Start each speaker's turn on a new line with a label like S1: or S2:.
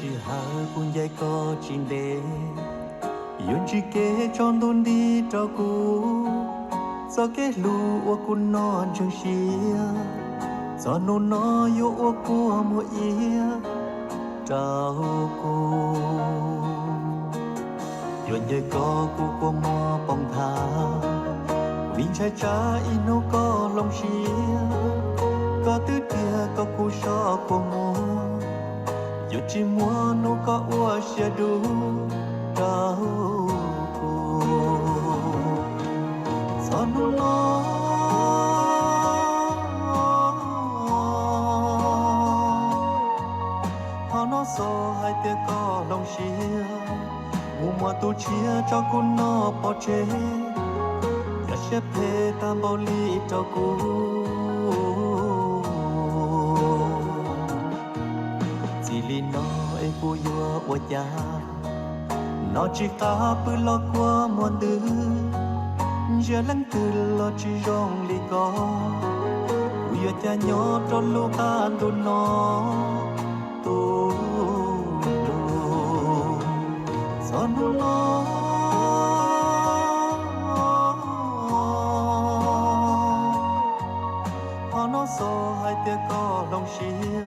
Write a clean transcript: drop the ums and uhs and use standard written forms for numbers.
S1: chỉ hà cũng dây có chín đế yun chỉ kế tròn đôn đi trao cũ do kế lu ô cún non chẳng xia do nôn nó yo ô của mùa ia trao cũ yun dây có cũ của mùa bông thả vì trái trái ino có lòng xia có tứ tia có cú so của mùa dù chỉ mua nó có ua xe đủ đau cô gió nó so hai tia có lòng xia mùa tu chia cho cô nó bỏ chế cả xếp phê tam bao ly cho cô li nó e cô yo o cha nó chỉ ta bự lo qua muôn thứ giờ lăng từ lo chỉ rong li có yo cha nhỏ trong lu an tu nó tu son nó so hai tia có lòng xia